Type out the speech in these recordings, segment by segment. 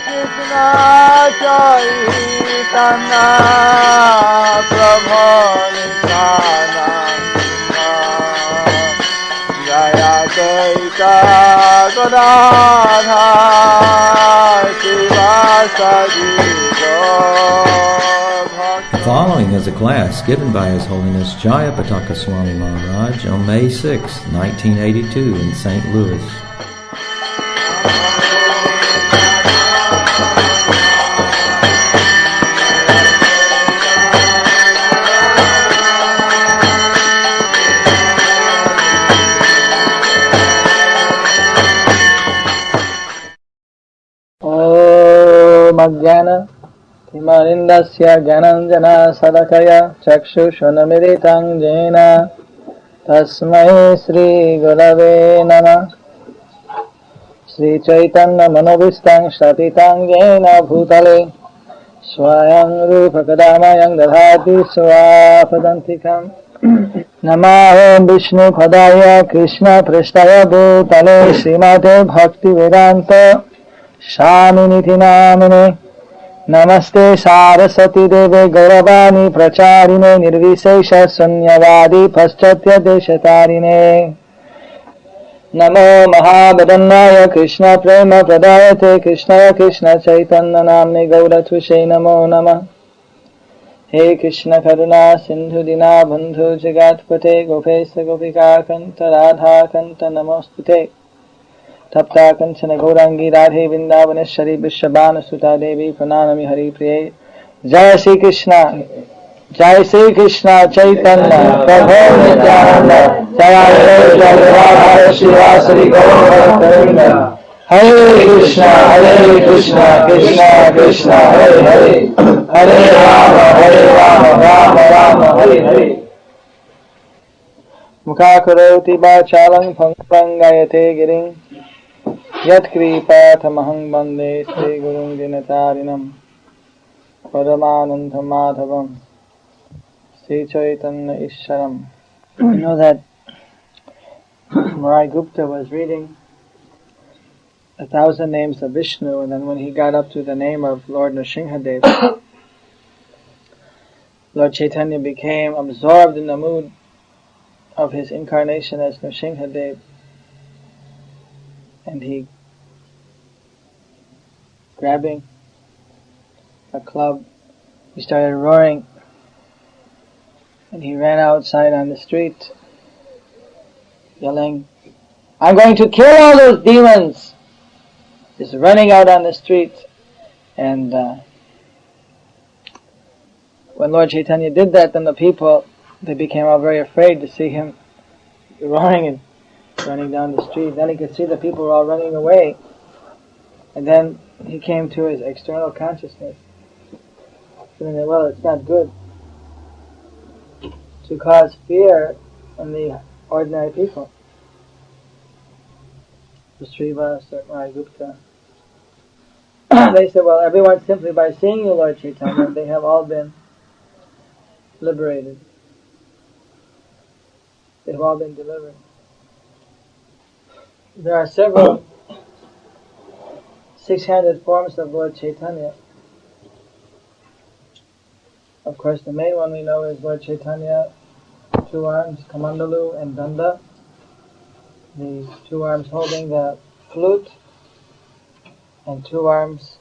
Krishna Chaitanya Prabhupada Jayapataka Gora The following is a class given by His Holiness Jayapataka Swami Maharaj on May 6, 1982 in St. Louis. Jnana Timarindasya Gyananjana Sadakaya Chakshushanamiritam Jena Tasmai Sri Gurave Namah Sri Chaitanya Manobhistang Shatitam Jena Bhutale Swayam Rupa Kadamayam Dadhati Swapadantikam Namaho Vishnu Padaya Krishna Prashtaya Bhutale Srimate Bhakti Vedanta Shamini Namine Namaste Saraswati Deve Gauravani Pracharine Nirvisesha Sunyavadi Paschatya Deshatarine Namo Mahabhadannaya Krishna Prema Pradayate Krishnaya Krishna Chaitanya Namne Gauratushe Namo Namah He Krishna Karuna Sindhu Dina Bandhu Jagatpate Gopesa Gopika Kanta Radha Kanta Namostute Tapta Kanchana Gaurangi Radhe Vrindavaneshwari Vishwabhanu Suta Devi Pranamami Hari Priye Jai Sri Krishna Chaitanya Prabhu Nityananda Jaya Jaya Shivasari Gaura Hare Krishna Krishna Krishna Hare Hare Hare Rama Rama Rama Hare Hare Mukha karoti bācālaṁ bhaṅgaṁ gāyate giriṁ Yat krīpāthamaham bande Sri Gurum Dinatarinam Paramanandam Madhavam Sri Chaitanya Isharam. You know that Maharaj Gupta was reading 1,000 names of Vishnu, and then when he got up to the name of Lord Nrsimhadev, Lord Chaitanya became absorbed in the mood of his incarnation as Nrsimhadev, and he, grabbing a club, he started roaring, and he ran outside on the street yelling, "I'm going to kill all those demons!" Just running out on the street. And when Lord Chaitanya did that, then the people, they became all very afraid to see him roaring and running down the street. Then he could see the people were all running away. And then he came to his external consciousness, feeling that, well, it's not good to cause fear in the ordinary people. The Srivas or Maharaj Gupta. They said, well, everyone, simply by seeing you, Lord Chaitanya, they have all been liberated. They've all been delivered. There are several 600 forms of Lord Chaitanya. Of course, the main one we know is Lord Chaitanya, 2 arms, Kamandalu and Danda. The 2 arms holding the flute, and 2 arms,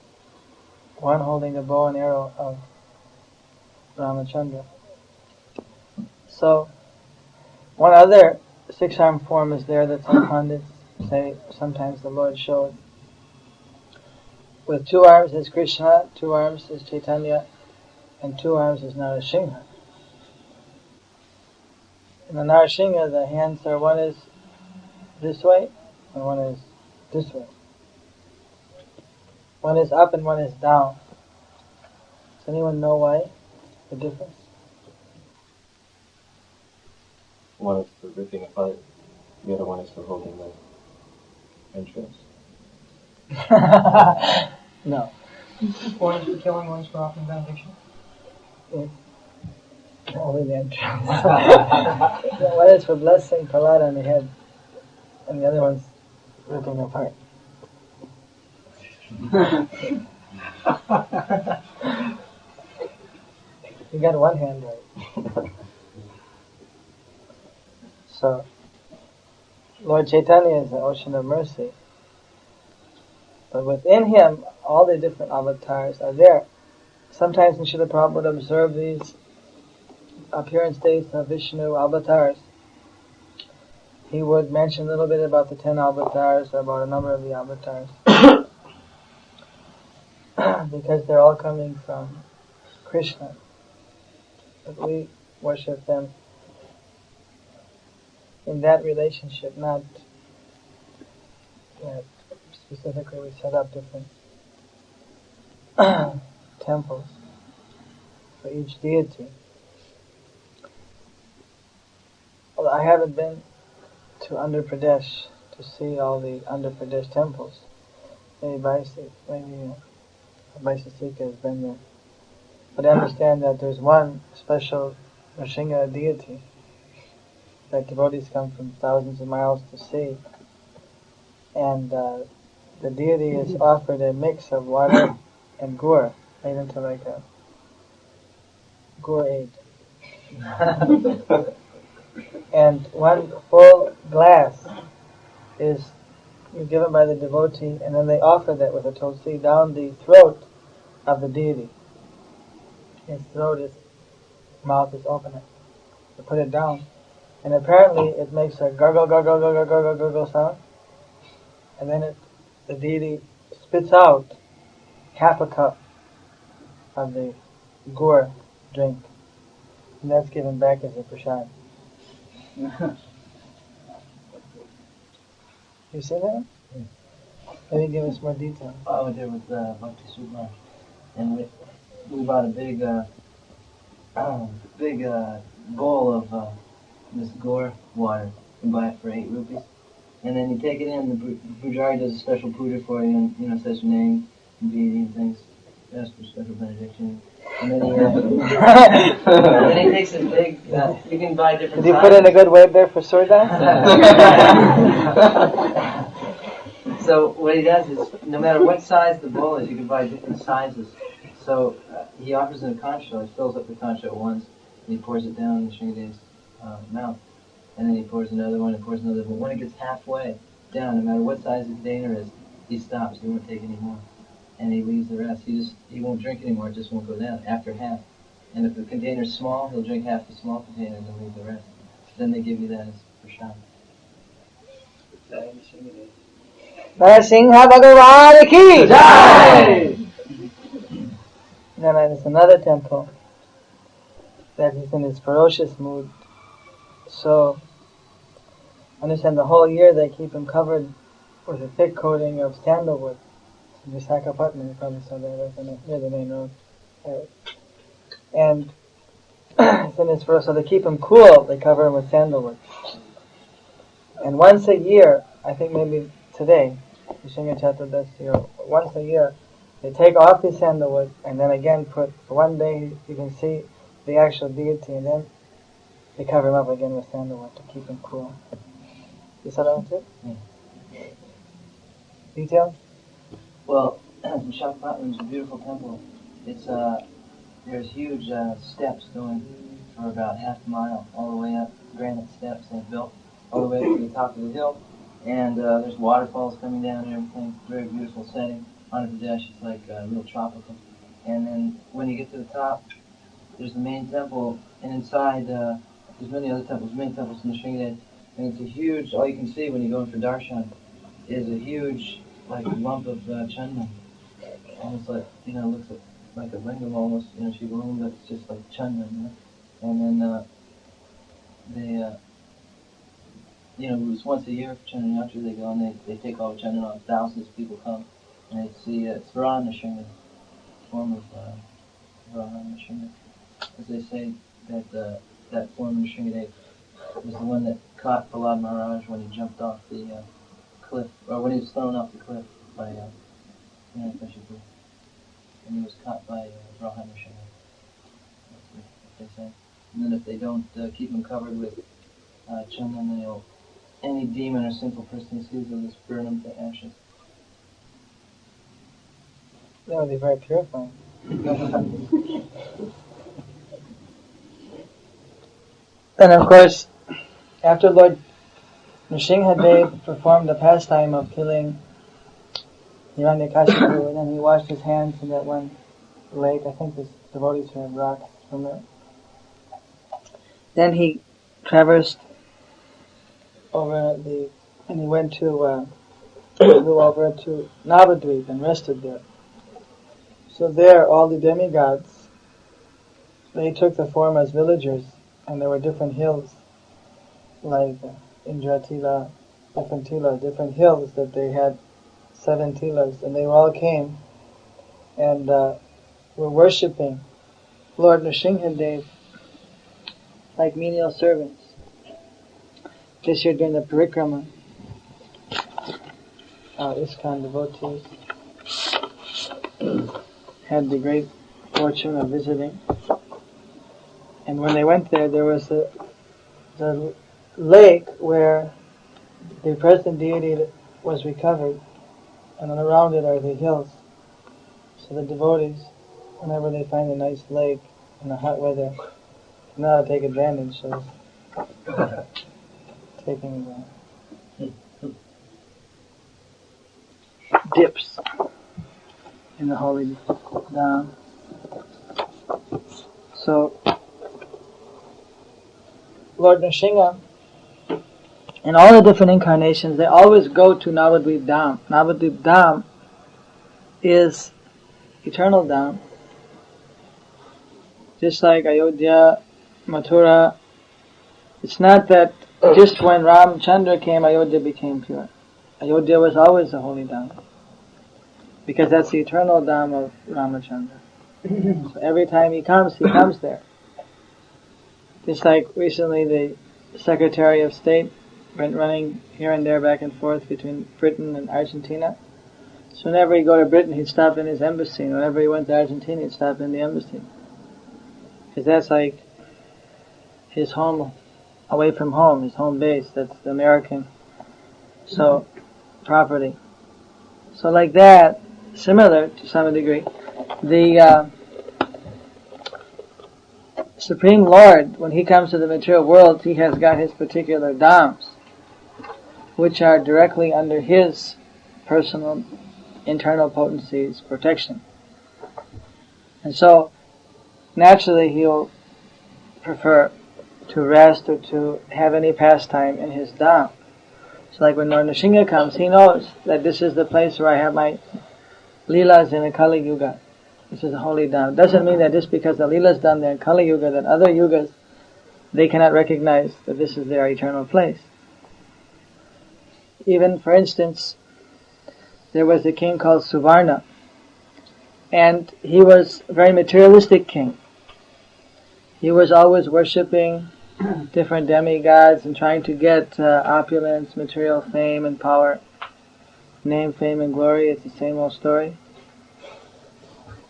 one holding the bow and arrow of Ramachandra. So, one other 6-armed form is there that some pundits say sometimes the Lord showed. With 2 arms is Krishna, 2 arms is Chaitanya, and 2 arms is Narsimha. In the Narsimha, the hands are, one is this way, and one is this way. One is up and one is down. Does anyone know why? The difference? One is for ripping apart, the other one is for holding the entrails. No. One is for killing, one is for offering benediction. Yes. Only the entrails. One is for blessing Prahlada on the head, and the other one's ripping apart. You got one hand right. So, Lord Chaitanya is the ocean of mercy. But within him, all the different avatars are there. Sometimes when Srila Prabhupada would observe these appearance dates of Vishnu avatars, he would mention a little bit about the 10 avatars, about a number of the avatars. Because they're all coming from Krishna. But we worship them in that relationship, not specifically we set up different temples for each deity. Well, I haven't been to Andhra Pradesh to see all the Andhra Pradesh temples. Maybe Vaisasika has been there. But I understand that there's one special Nrsimha deity that devotees come from thousands of miles to see. And the deity is offered a mix of water and gur, made into like a gur aid. And one full glass is given by the devotee, and then they offer that with a tulsi down the throat of the deity. His mouth is open. They put it down, and apparently it makes a gurgle, gurgle, gurgle, gurgle, gurgle sound, and then the deity spits out half a cup of the gur drink, and that's given back as a prasad. You see that? Maybe give us more detail. I went there with Bhakti Sudma, and we bought a big bowl of this gur water. You buy it for 8 rupees, and then you take it in. The pujari does a special puja for you, and says your name, and deity, and things. Asks for special benediction. And then he takes a big. You can buy different. Did you put in a good word there for Surda? So what he does is, no matter what size the bowl is, you can buy different sizes. So he offers in a conch shell. He fills up the conch shell once, and he pours it down the Sringadeva's mouth. And then he pours another one, and pours another. But when it gets halfway down, no matter what size the container is, he stops. He won't take any more. And he leaves the rest. He won't drink anymore. It just won't go down after half. And if the container's small, he'll drink half the small container and then leave the rest. Then they give you that as prasad. Narsimha Bhagavan ki Jai! Then there's another temple that is in its ferocious mood. So, understand the whole year they keep him covered with a thick coating of sandalwood. Jayapatākā, you probably saw that near the main road. And it's in his ferocious, so they keep him cool, they cover him with sandalwood. And once a year, I think maybe today, Chaturdashi, or once a year, they take off the sandalwood and then again put, for one day you can see the actual deity, and then they cover him up again with sandalwood to keep him cool. You saw that one too? Yeah. Details? Well, Jayapatākā is a beautiful temple. It's there's huge steps going for about half a mile, all the way up, granite steps they've built, all the way up to the top of the hill. And there's waterfalls coming down and everything. Very beautiful setting. Andhra Pradesh is like real tropical. And then when you get to the top, there's the main temple, and inside there's many other temples. The main temple's in the Sringadev, and it's a huge. All you can see when you go in for darshan is a huge, like lump of chandan. Almost like looks like a lingam almost, shivalingam, but it's just like chandan. And then they. It was once a year for Chandra Yatra, they go and they take all the Chandra off. Thousands of people come and they see it's Varaha Nrsimha, form of Varaha Nrsimha. As they say that that form of Nrsimha was the one that caught Prahlad Maharaj when he jumped off the cliff, or when he was thrown off the cliff by Hiranyakashipu. And he was caught by Varaha Nrsimha. That's what they say. And then if they don't keep him covered with Chandan, any demon or sinful person who sees will just burn them to ashes. That would be very purifying. And of course, after Lord Nrsimhadev performed the pastime of killing Hiranyakashipu, and then he washed his hands in that one lake, I think the devotees have rocks from there. Then he traversed and he went to, flew over to Navadvip and rested there. So there, all the demigods, they took the form as villagers, and there were different hills, like Indratila, different hills that they had 7 tilas, and they all came and were worshipping Lord Nrsimhadev like menial servants. This year during the parikrama, ISKCON devotees had the great fortune of visiting. And when they went there, there was the lake where the present deity was recovered, and then around it are the hills. So the devotees, whenever they find a nice lake in the hot weather, know how to take advantage of taking dips in the holy dham. So Lord Nrsimha, in all the different incarnations, they always go to Navadvip Dham. Navadvip Dham is eternal Dham. Just like Ayodhya, Mathura, it's not that just when Ramchandra came, Ayodhya became pure. Ayodhya was always the holy Dham, because that's the eternal Dham of Ramachandra. So every time he comes there. Just like recently the Secretary of State went running here and there back and forth between Britain and Argentina. So whenever he'd go to Britain, he'd stop in his embassy. And whenever he went to Argentina, he'd stop in the embassy. Because that's like his home, away from home, his home base. That's the American property. So like that, similar to some degree, the Supreme Lord, when he comes to the material world, he has got his particular dhams, which are directly under his personal internal potency's protection. And so, naturally he'll prefer to rest or to have any pastime in his dham. So like when Lord Nrsimha comes, he knows that this is the place where I have my leelas in the Kali Yuga. This is a holy dham. It doesn't mean that just because the leela's done there in Kali Yuga, that other yugas, they cannot recognize that this is their eternal place. Even, for instance, there was a king called Suvarna, and he was a very materialistic king. He was always worshipping different demigods and trying to get opulence, material fame and power, name, fame and glory. It's the same old story.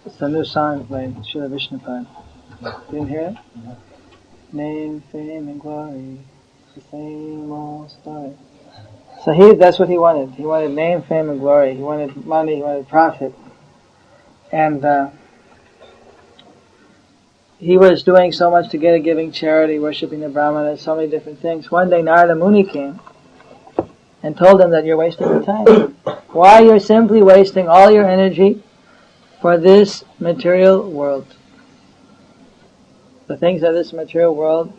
It's a new song by Srila Vishnupada. Didn't hear it? Name, fame and glory. It's the same old story. So that's what he wanted. He wanted name, fame and glory. He wanted money, he wanted profit. And he was doing so much to get a giving charity, worshipping the Brahmanas, so many different things. One day Narada Muni came and told him that you're wasting your time. Why you're simply wasting all your energy for this material world. The things of this material world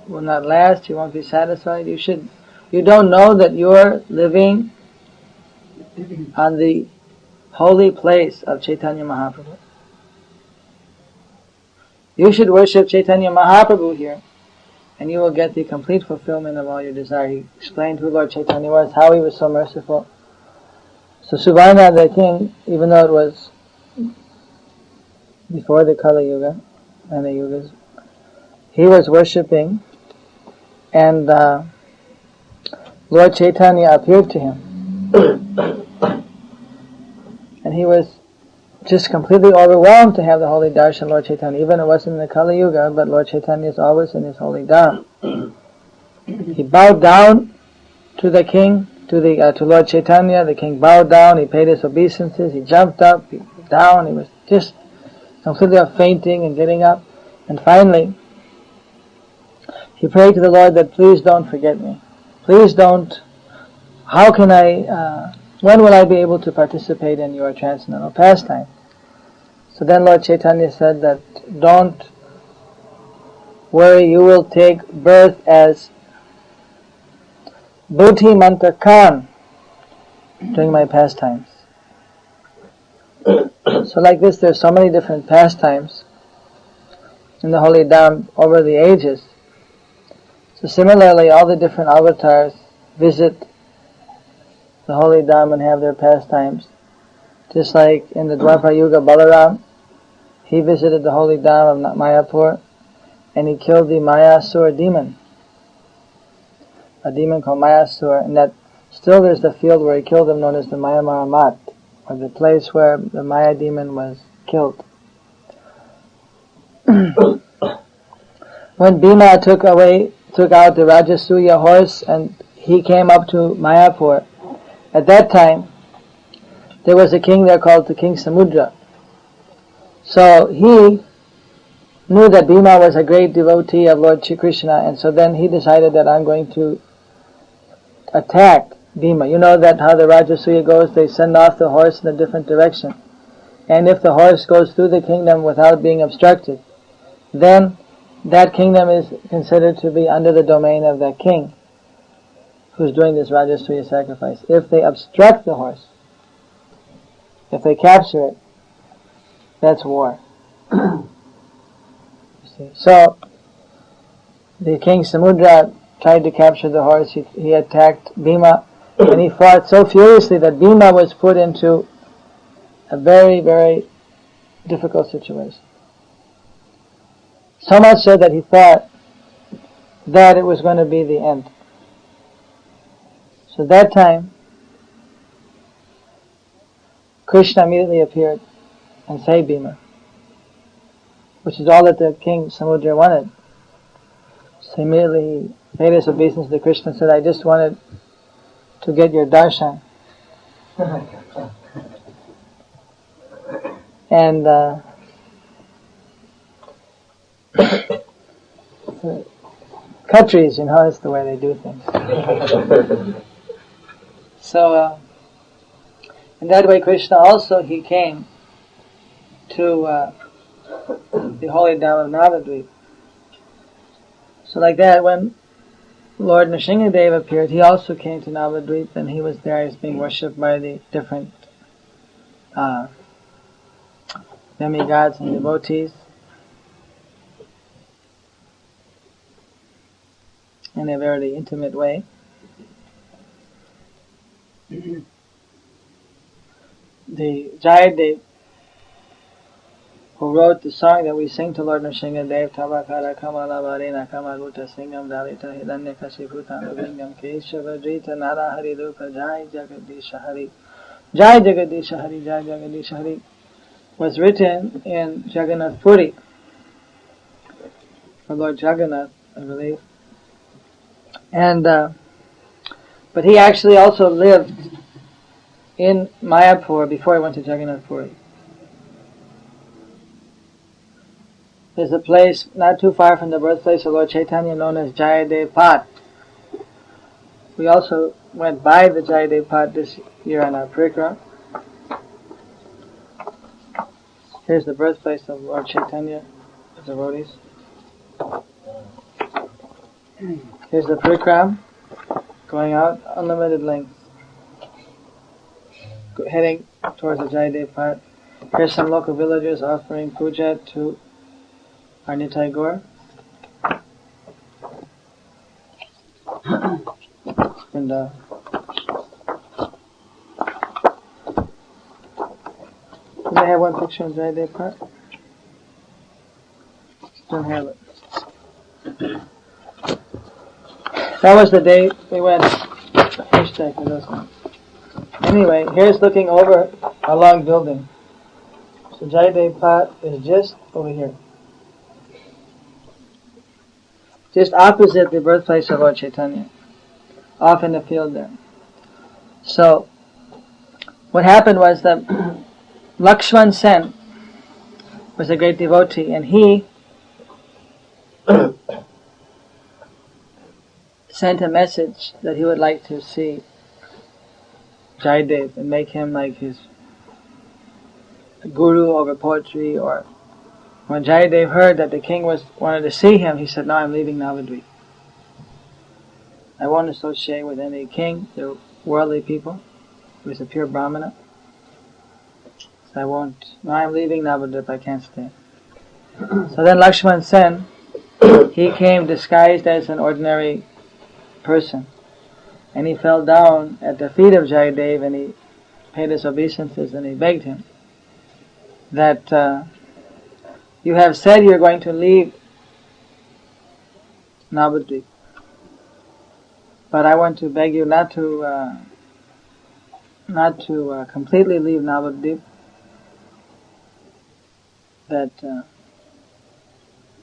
will not last, you won't be satisfied. You don't know that you're living on the holy place of Chaitanya Mahaprabhu. You should worship Chaitanya Mahaprabhu here, and you will get the complete fulfillment of all your desire. He explained who Lord Chaitanya was, how he was so merciful. So Suvarna, the king, even though it was before the Kali Yuga and the Yugas, he was worshipping, and Lord Chaitanya appeared to him. And he was just completely overwhelmed to have the holy darshan Lord Chaitanya. Even it wasn't in the Kali Yuga, but Lord Chaitanya is always in his holy dham. He bowed down to the king, to Lord Chaitanya. The king bowed down, he paid his obeisances, he jumped up, he down. He was just completely fainting and getting up. And finally, he prayed to the Lord that please don't forget me. Please don't. How can when will I be able to participate in your transcendental pastime? So then Lord Chaitanya said that don't worry, you will take birth as Buddhi Mantakan during my pastimes. So like this, there's so many different pastimes in the Holy Dham over the ages. So similarly, all the different avatars visit the Holy Dham and have their pastimes. Just like in the Dwapara Yuga, Balaram, he visited the Holy Dham of Mayapur and he killed the Mayasur demon. A demon called Mayasur, and that still there's the field where he killed him known as the Maya Maramat, or the place where the Maya demon was killed. When Bhima took out the Rajasuya horse and he came up to Mayapur, at that time there was a king there called the King Samudra. So he knew that Bhima was a great devotee of Lord Shri Krishna, and so then he decided that I'm going to attack Bhima. You know that how the Rajasuya goes, they send off the horse in a different direction. And if the horse goes through the kingdom without being obstructed, then that kingdom is considered to be under the domain of that king who's doing this Rajasuya sacrifice. If they obstruct the horse, if they capture it, that's war. So, the king Samudra tried to capture the horse. He attacked Bhima, and he fought so furiously that Bhima was put into a very, very difficult situation. So much so that he thought that it was going to be the end. So that time, Krishna immediately appeared and saved Bhima, which is all that the king Samudra wanted. So immediately he paid his obeisance to Krishna and said, I just wanted to get your darshan. And Khatris, that's the way they do things. So, in that way Krishna also, he came to the Holy Dham of Navadvip. So like that, when Lord Nrsimhadev appeared, he also came to Navadvip, and he was there. He was being worshipped by the different demigods and devotees. In a very intimate way. The Jayadev, who wrote the song that we sing to Lord Nrsimhadev, Tabakara Kamala Varena Kamaruta Singam Dalita Hidanya Kashiputa Navingam Keshava Drita Nara Hari Rupa Jai Jagadisha Hari. Jai Jagadisha Hari, Jai Jagadisha Hari was written in Jagannath Puri for Lord Jagannath, I believe. And but he actually also lived in Mayapur before he went to Jagannath Puri. There's a place not too far from the birthplace of Lord Chaitanya known as Jayadev Pat. We also went by the Jayadev Pat this year on our parikram. Here's the birthplace of Lord Chaitanya, the devotees. Here's the parikram going out unlimited length, heading towards the Jayadev Pat. Here's some local villagers offering puja to our Nitai Gaur. And do they have one picture of Jayadev Pat? Don't have it. That was the day we went. Anyway, here's looking over a long building. So Jayadev Pat is just over here. Just opposite the birthplace of Lord Chaitanya. Off in the field there. So, what happened was that Lakshman Sen was a great devotee, and he sent a message that he would like to see Jayadev and make him like his guru over poetry. Or when Jayadev heard that the king wanted to see him, he said, "No, I'm leaving Navadvip. I won't associate with any king. They're worldly people. He was a pure Brahmana. So I won't. No, I'm leaving Navadvip. I can't stay." So then Lakshman Sen, he came disguised as an ordinary person, and he fell down at the feet of Jayadev, and he paid his obeisances, and he begged him that you have said you're going to leave Navadvip, but I want to beg you not to completely leave Navadvip, that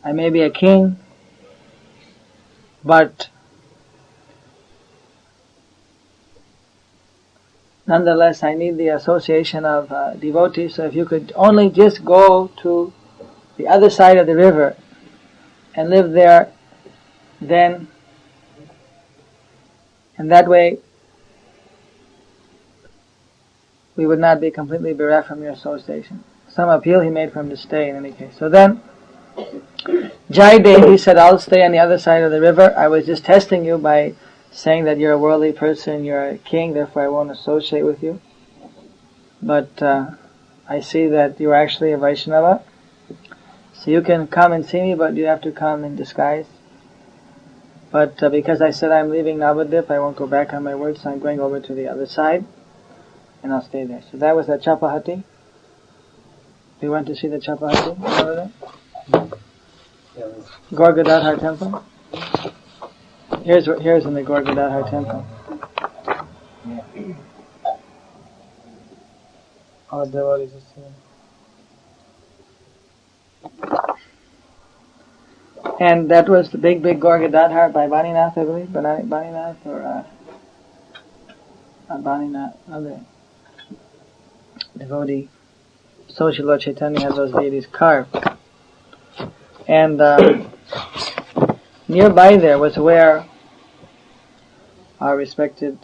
I may be a king, but nonetheless I need the association of devotees, so if you could only just go to the other side of the river and live there, then, and that way we would not be completely bereft from your association. Some appeal he made for him to stay in any case. So then Jayadev, he said, "I'll stay on the other side of the river. I was just testing you by saying that you're a worldly person, you're a king, therefore I won't associate with you. But I see that you're actually a Vaishnava. So you can come and see me, but you have to come in disguise. But because I said I'm leaving Navadvip, I won't go back on my word, so I'm going over to the other side, and I'll stay there." So that was at Chapahati. We went to see the Chapahati. Remember that? Gaur Gadadhar temple. Here's in the Gaur Gadadhar temple. All the devotees are seeing. And that was the big Gaur Gadadhar by Baninath, I believe. Baninath or not Baninath, other devotee. So Srila Chaitanya had those deities carved. And nearby there was where our respected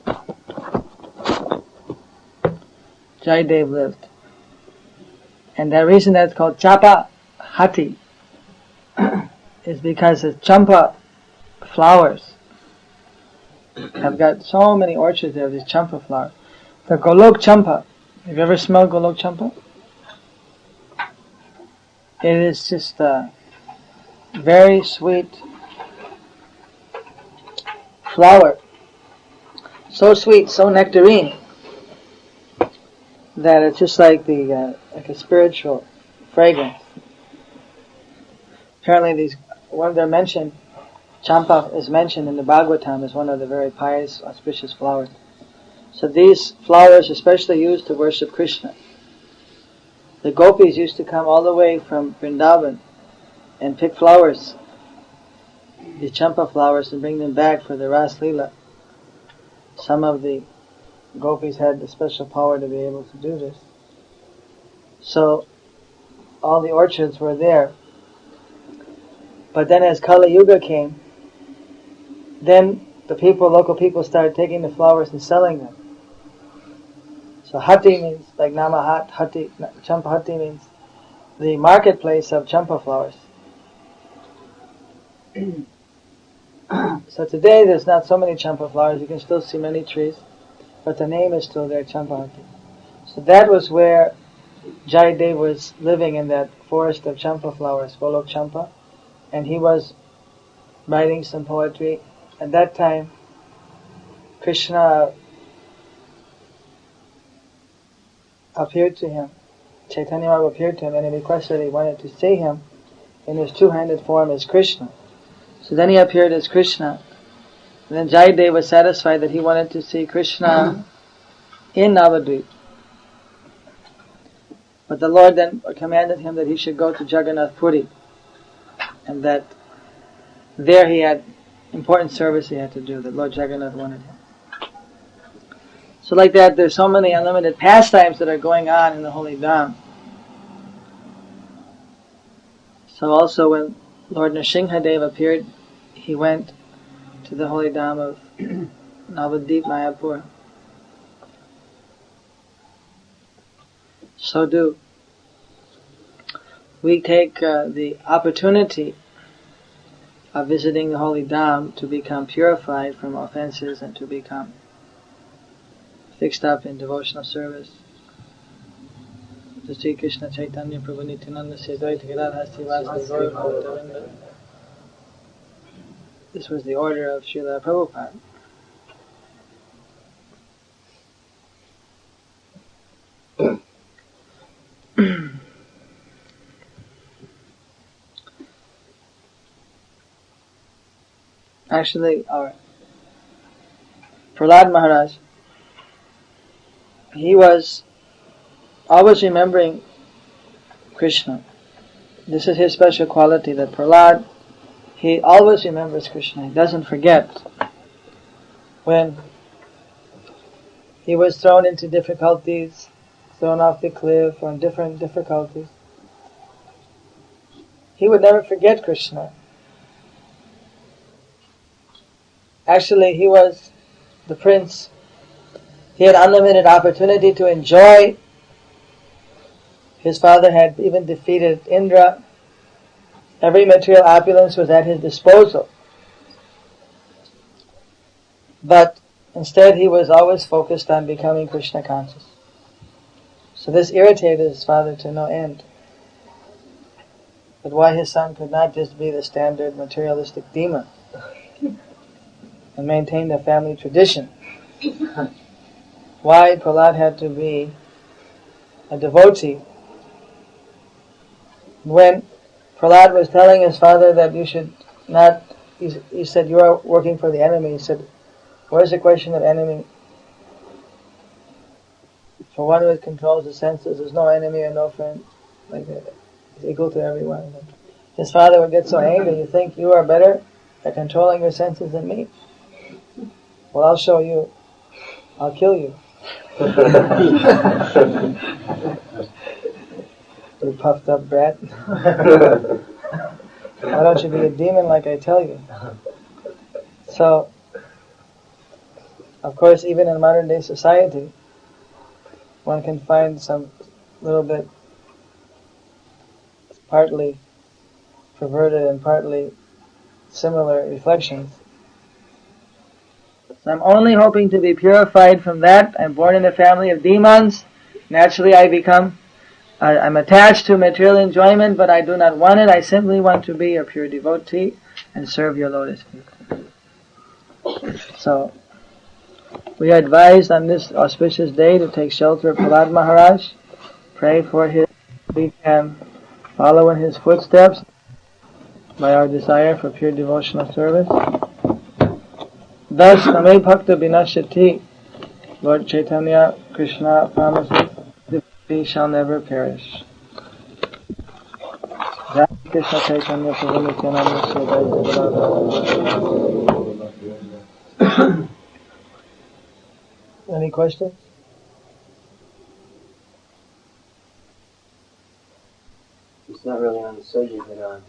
Jayadev lived. And the reason that it's called Chapahati is because the Champa flowers have got so many orchards there of these Champa flowers. The Golok Champa, have you ever smelled Golok Champa? It is just a very sweet flower. So sweet, so nectarine, that it's just like like a spiritual fragrance. Apparently they're mentioned, Champa is mentioned in the Bhagavatam as one of the very pious, auspicious flowers. So these flowers especially used to worship Krishna. The gopis used to come all the way from Vrindavan and pick flowers, the Champa flowers, and bring them back for the Ras Leela. Some of the gopis had the special power to be able to do this. So all the orchards were there. But then as Kali Yuga came, then the local people started taking the flowers and selling them. So Hati means, like Namahat, Hati, Champa Hati means the marketplace of Champa flowers. So today there's not so many Champa flowers, you can still see many trees, but the name is still there, Champa Hati. So that was where Jayadev was living, in that forest of Champa flowers, Golok Champa, and he was writing some poetry. At that time, Krishna appeared to him, Chaitanya Maharaj appeared to him, and he requested he wanted to see him in his two-handed form as Krishna. So then he appeared as Krishna. And then Jayadev was satisfied that he wanted to see Krishna in Navadvip. But the Lord then commanded him that he should go to Jagannath Puri, and that there he had important service he had to do, that Lord Jagannath wanted him. So like that, there's so many unlimited pastimes that are going on in the Holy Dham. So also when Lord Nrsimhadev appeared, he went to the holy dham of Navadip Mayapur. So do we take the opportunity of visiting the holy dham to become purified from offenses and to become fixed up in devotional service. Sri Krishna Chaitanya Prabhu Nityananda Siddhaita Gadadhar Srivastava Gora Purnima. This was the order of Srila Prabhupada. Actually, our Prahlad Maharaj, he was always remembering Krishna. This is his special quality, that Prahlad, he always remembers Krishna. He doesn't forget. When he was thrown into difficulties, thrown off the cliff, or in different difficulties, he would never forget Krishna. Actually, he was the prince. He had unlimited opportunity to enjoy. His father had even defeated Indra. Every material opulence was at his disposal. But instead he was always focused on becoming Krishna conscious. So this irritated his father to no end. But why his son could not just be the standard materialistic demon and maintain the family tradition? Why Prahlad had to be a devotee? When Prahlad was telling his father that you should not, he said, you are working for the enemy. He said, where's the question of enemy? For one who controls the senses, there's no enemy or no friend. Like that. He's equal to everyone. His father would get so angry, you think you are better at controlling your senses than me? Well, I'll show you. I'll kill you. You puffed up brat. Why don't you be a demon like I tell you? So, of course, even in modern day society, one can find some little bit partly perverted and partly similar reflections. So I'm only hoping to be purified from that. I'm born in a family of demons. Naturally I'm attached to material enjoyment, but I do not want it. I simply want to be a pure devotee and serve your lotus feet. So, we are advised on this auspicious day to take shelter of Prahlad Maharaj, pray for his, we can follow in his footsteps by our desire for pure devotional service. Thus, Name Bhakta Vinashati, Lord Chaitanya Krishna promises, he shall never perish. Jai Krishna Chaitanya Prabhu Nityananda. Any questions? It's not really on the subject, but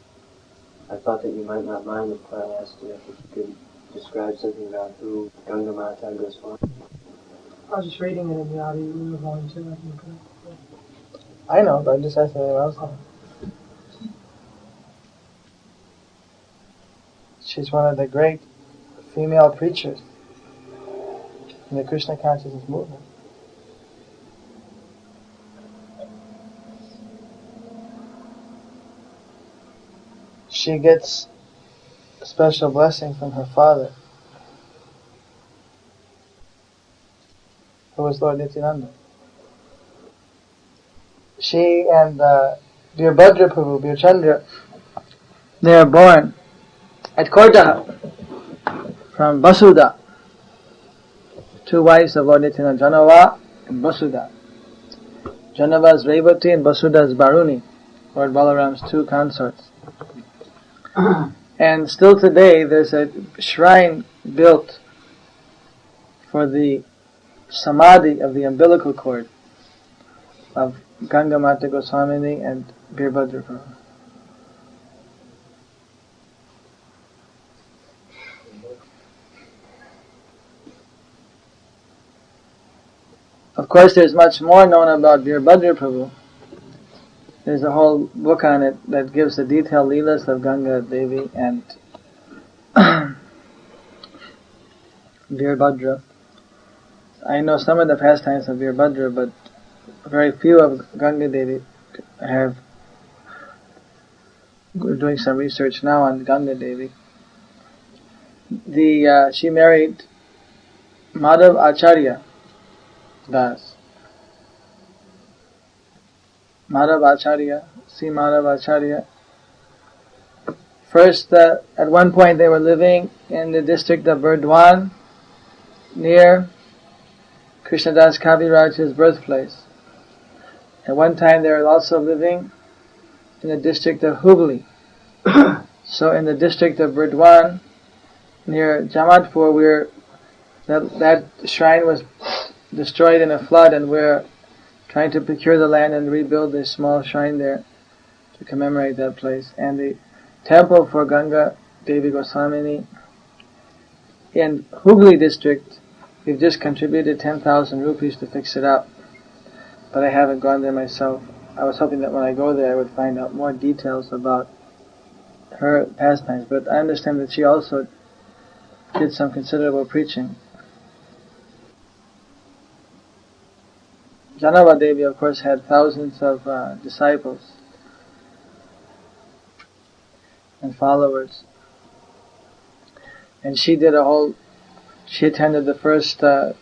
I thought that you might not mind if I asked you if you could describe something about who Gangamata Goswami. I was just reading it in the audio volume 2, I think. I know, but I just asked anyone else. She's one of the great female preachers in the Krishna consciousness movement. She gets a special blessing from her father, who was Lord Nityananda. She and Veerbhadra Prabhu, Veerchandra, they are born at Kortaha from Vasudha, two wives of Lord Nityananda, Janava and Vasudha. Janava is Revati and Vasudha is Baruni, Lord Balaram's two consorts. And still today there's a shrine built for the samadhi of the umbilical cord of Gangamata Goswamini and Veerbhadra Prabhu. Of course, there's much more known about Veerbhadra Prabhu. There's a whole book on it that gives the detailed leelas of Ganga Devi and Veerbhadra. I know some of the pastimes of Veerbhadra, but very few of Ganga Devi. We're doing some research now on Ganga Devi. She married Madhav Acharya Das. Madhav Acharya. First, at one point they were living in the district of Burdwan, near Krishnadas Kaviraj's birthplace. At one time they were also living in the district of Hubli. So in the district of Burdwan, near Jamadpur, that shrine was destroyed in a flood, and we're trying to procure the land and rebuild this small shrine there to commemorate that place. And the temple for Ganga Devi Goswamini in Hubli district, we've just contributed 10,000 rupees to fix it up, but I haven't gone there myself. I was hoping that when I go there I would find out more details about her pastimes, but I understand that she also did some considerable preaching. Janava Devi, of course, had thousands of disciples and followers, and she attended the first Gora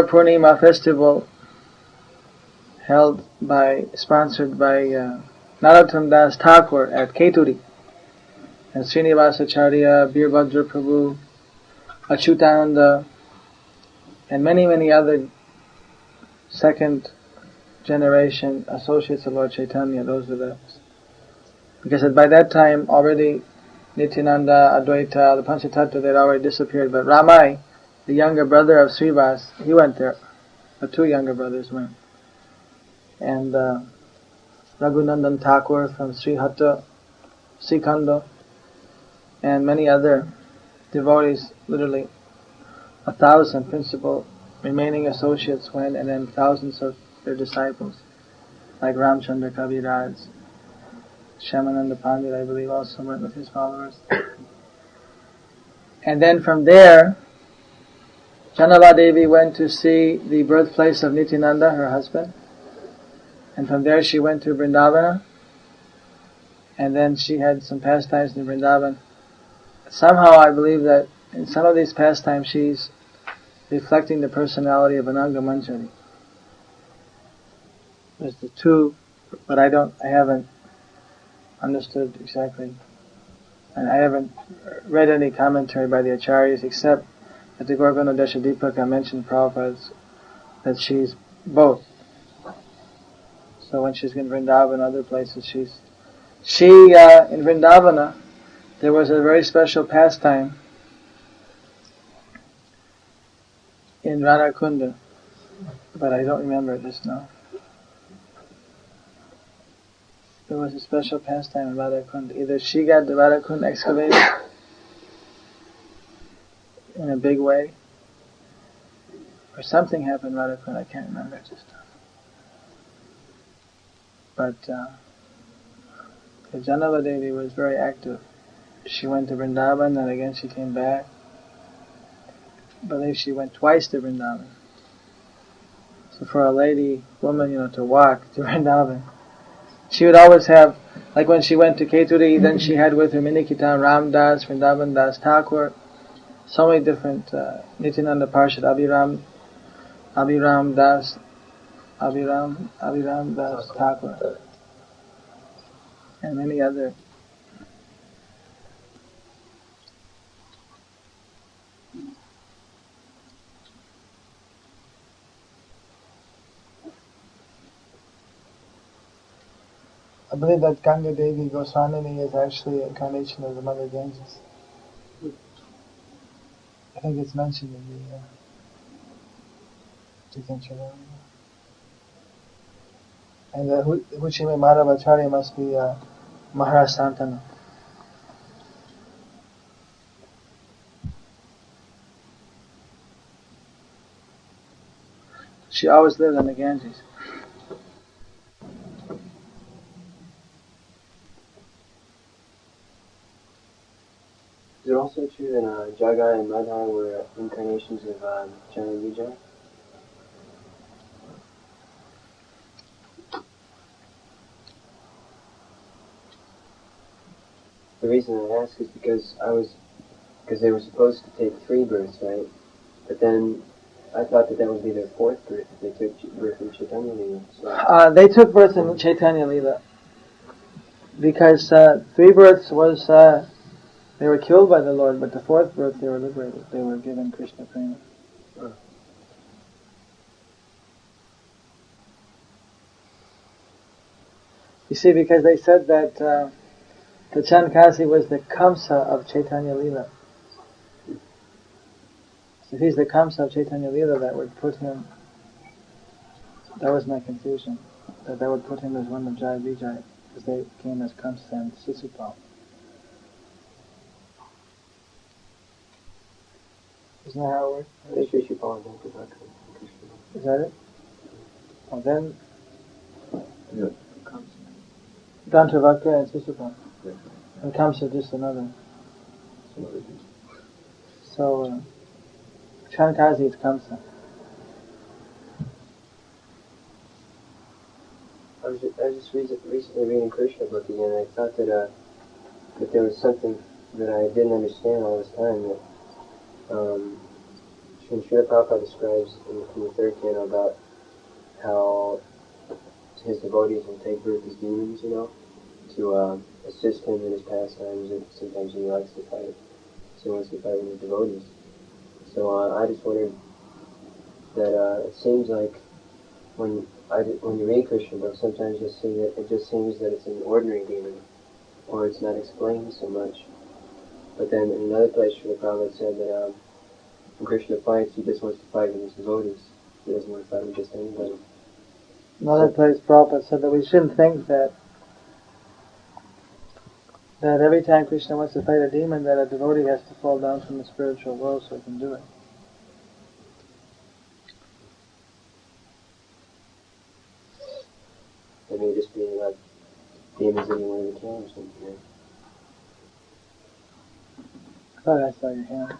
Purnima festival sponsored by Narottam Das Thakur at Keturi, and Srinivasacharya, Veerbhadra Prabhu, Achyutananda, and many, many other second generation associates of Lord Chaitanya. Those were because by that time already Nityananda, Advaita, the Panchatattva, they had already disappeared, but Ramai, the younger brother of Srivas, he went there. The two younger brothers went. And Raghunandan Thakur from Srihatta, Sikando, and many other devotees, literally 1,000 principal remaining associates went, and then thousands of their disciples, like Ramchandra Kaviraj, Shyamananda Pandit, I believe, also went with his followers. And then from there, Janava Devi went to see the birthplace of Nityananda, her husband, and from there she went to Vrindavana, and then she had some pastimes in Vrindavan. Somehow I believe that in some of these pastimes she's reflecting the personality of Ananga Manjari. There's the two, but I haven't understood exactly, and I haven't read any commentary by the Acharyas, except that the Gorgana Deshadipaka mentioned Prabhupada's that she's both. So when she's in Vrindavan and other places, in Vrindavana, there was a very special pastime in Radha Kunda, but I don't remember it just now. There was a special pastime in Radha Kunda. Either she got the Radha Kunda excavated in a big way, or something happened in Radha Kunda, I can't remember it just now. But Janava Devi was very active. She went to Vrindavan, and again she came back. I believe she went twice to Vrindavan. So for a woman, to walk to Vrindavan, she would always have, like when she went to Keturi, then she had with her Minikita, Ram Das, Vrindavan Das Thakur, so many different, Nityananda Parshad, Abhiram Das Thakur, and many other. I believe that Ganga Devi Goswamini is actually an incarnation of the Mother Ganges. I think it's mentioned in the Chaitanya. And Huchime Madhavacharya must be Maharaj Santana. She always lived on the Ganges. Is it also true that Jagai and Madhai were incarnations of Jaya Vijay? The reason I ask is because they were supposed to take 3 births, right? But then I thought that would be their 4th birth if they took birth in Chaitanya Lila. So. They took birth in Chaitanya Lila because 3 births was they were killed by the Lord, but the 4th birth they were liberated. They were given Krishna Prema. You see, because they said that the Chankasi was the Kamsa of Chaitanya Lila. So if he's the Kamsa of Chaitanya Lila, that would put him, that was my confusion, that would put him as one of Jaya Vijay, because they came as Kamsa and Sisupal. Isn't that how it works? Is that it? And then Dantavakra and Sisupal. Yeah. And Kamsa just another. So Chankasi is Kamsa. I was just recently reading Krishna book again, and I thought that there was something that I didn't understand all this time, that Srila Prabhupada describes in the 3rd canto about how his devotees will take birth as demons, to assist him in his pastimes, and sometimes he likes to fight. So he wants to fight with his devotees. So I just wondered that it seems like when you read Krishna books, sometimes you'll see that it just seems that it's an ordinary demon, or it's not explained so much. But then in another place, Srila Prabhupada said that when Krishna fights, he just wants to fight with his devotees. He doesn't want to fight with just anybody. Another place, Prabhupada said that we shouldn't think that every time Krishna wants to fight a demon, that a devotee has to fall down from the spiritual world so he can do it. It may just be like demons anywhere they can or something, right? I thought I saw your hand.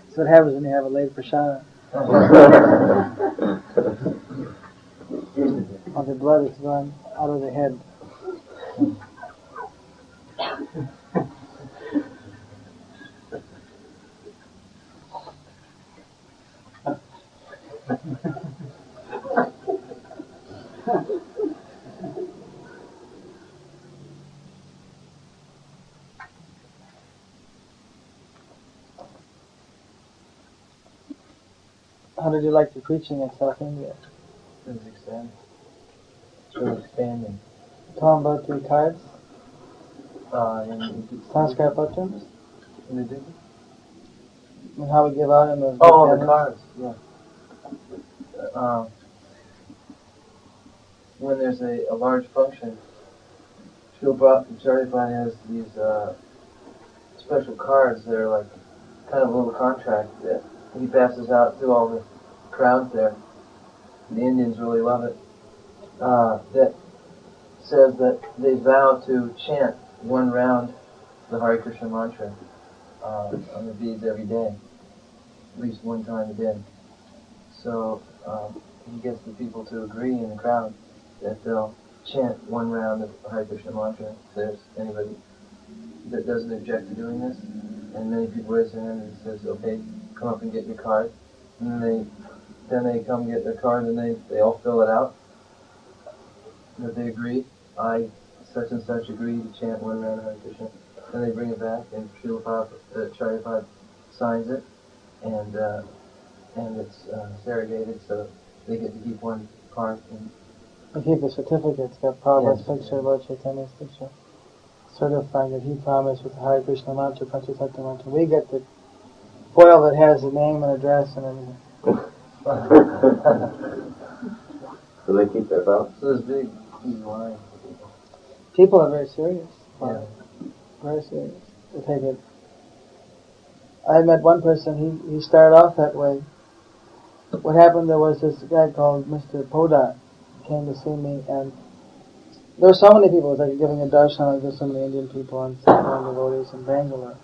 That's what happens when you have a late prashada. All the blood is gone out of the head. How did you like the preaching in South India? It was expanding. It's really expanding. Talking about the cards? In Sanskar Patrams? the Digit? And how we give out in those Oh, the big cards, yeah. When there's a large function, Srila Prabhupada has these special cards that are like kind of a little contract that he passes out to all the crowd there. The Indians really love it. That says that they vow to chant 1 round the Hare Krishna mantra on the beads every day, at least 1 time a day. So he gets the people to agree in the crowd that they'll chant 1 round of Hare Krishna mantra. If there's anybody that doesn't object to doing this, and many people raise their hand and says, "Okay, come up and get your card." And then they come get their card and they all fill it out. That they agree. I, such and such, agree to chant 1 round of Hare Krishna. Then they bring it back, and Srila Prabhupada signs it, and it's segregated, so they get to keep 1 card. We keep the certificates, got Prabhupada's picture, Lord Chaitanya's picture, certifying that he promised with the Hare Krishna mantra, Panchatattva mantra. We get the foil that has the name and address and everything. So they keep their vow? So there's big line. People are very serious. Yeah. Very serious. They take it I met one person, he started off that way. What happened, there was this guy called Mr. Podar, came to see me, and there were so many people, it was like giving a darshan, like there's so many Indian people and foreign devotees in Bangalore.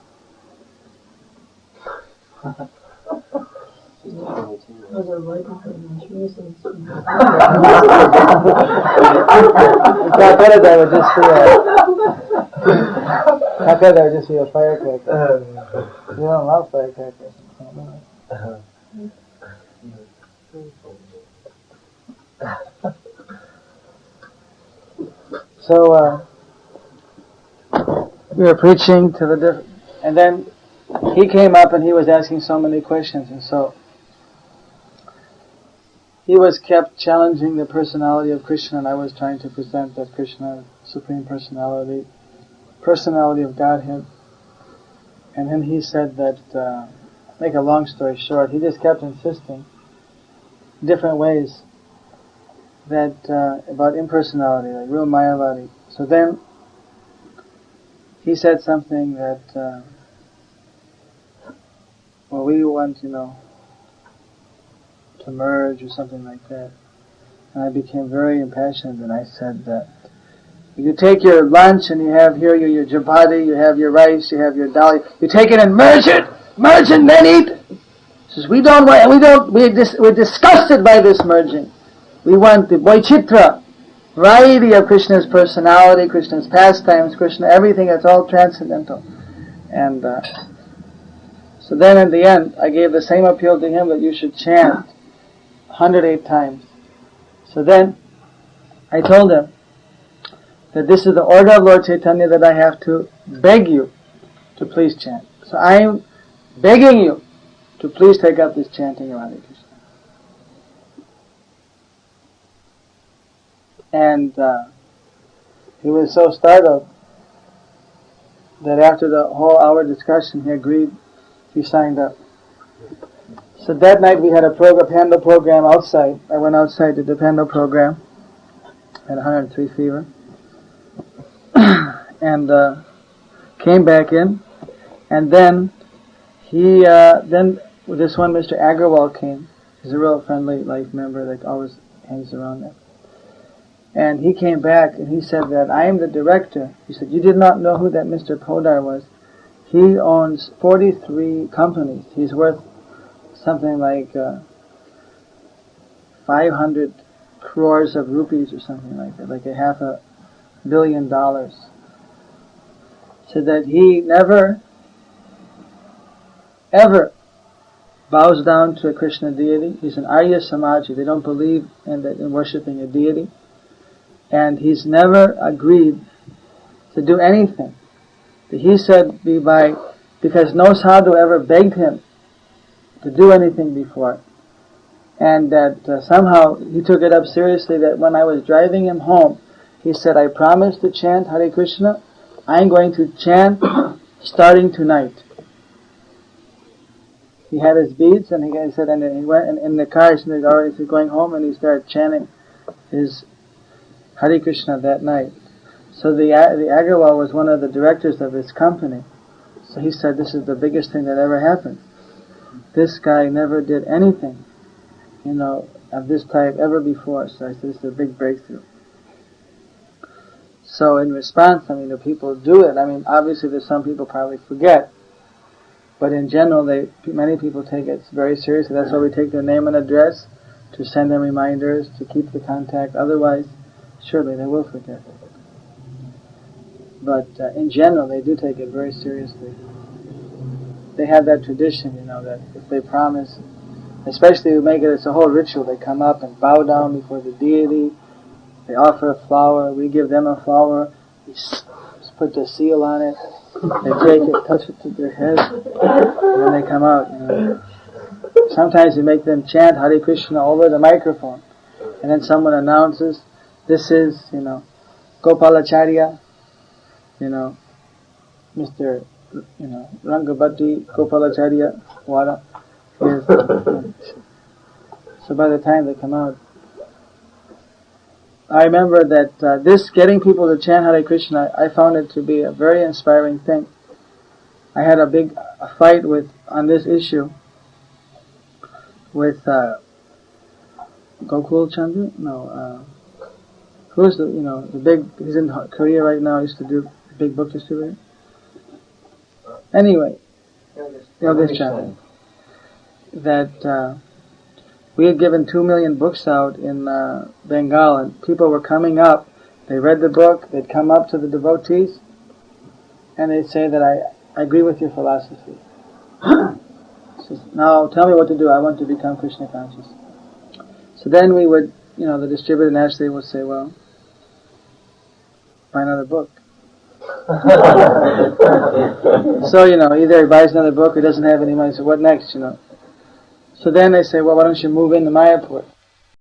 Calcutta, that would just be a firecracker. You don't love firecrackers. So we were preaching to the different, and then he came up and he was asking so many questions, and so he was kept challenging the personality of Krishna, and I was trying to present that Krishna, Supreme Personality of Godhead. And then he said that, make a long story short, he just kept insisting different ways that about impersonality, like real Mayavadi. So then he said something that, well, we want, to merge or something like that. And I became very impassioned, and I said that you take your lunch and you have here your chapati, you have your rice, you have your dal, you take it and merge and then eat. He says, we're disgusted by this merging. We want the Vaicitra, variety of Krishna's personality, Krishna's pastimes, Krishna, everything that's all transcendental. And so then in the end, I gave the same appeal to him that you should chant 108 times. So then I told him that this is the order of Lord Chaitanya that I have to beg you to please chant. So I am begging you to please take up this chanting of Hare Krishna. And he was so startled that after the whole hour discussion, he agreed, he signed up. So that night we had a Panda program outside. I went outside to the Panda program at 103 fever. And came back in. And then then this one Mr. Agrawal came. He's a real friendly life member that always hangs around there. And he came back and he said that I am the director. He said, you did not know who that Mr. Podar was. He owns 43 companies. He's worth something like 500 crores of rupees or something like that, like $500 million. So that he never, ever bows down to a Krishna deity. He's an Arya Samaji. They don't believe in worshipping a deity. And he's never agreed to do anything that he said because no sadhu ever begged him to do anything before. And that somehow he took it up seriously, that when I was driving him home, he said, I promise to chant Hare Krishna. I'm going to chant starting tonight. He had his beads, and he said, and he went in the car, he said, already going home, and he started chanting his Hare Krishna that night. So the Agrawal was one of the directors of his company. So he said, this is the biggest thing that ever happened. This guy never did anything, of this type ever before. So I said, this is a big breakthrough. So in response, the people do it. Obviously there's some people probably forget. But in general, many people take it very seriously. That's why we take their name and address to send them reminders, to keep the contact. Otherwise, surely they will forget it. But in general, they do take it very seriously. They have that tradition, that if they promise, especially we make it, it's a whole ritual. They come up and bow down before the deity. They offer a flower. We give them a flower. We put the seal on it. They take it, touch it to their head, and then they come out. Sometimes we make them chant Hare Krishna over the microphone, and then someone announces, "This is, Gopalacharya, Mr. Rangabati Gopalacharya Wada." So by the time they come out, I remember that this getting people to chant Hare Krishna, I found it to be a very inspiring thing. I had a fight on this issue with Gokul Chandra? No, who's the big, he's in Korea right now, used to do big book distributor. Anyway, this Chandra. That we had given 2 million books out in Bengal, and people were coming up, they read the book, they'd come up to the devotees, and they'd say that I agree with your philosophy. So now tell me what to do, I want to become Krishna conscious. So then we would, the distributor naturally would say, well, buy another book. So, either he buys another book or doesn't have any money, so what next, So then they say, well, why don't you move into Mayapur?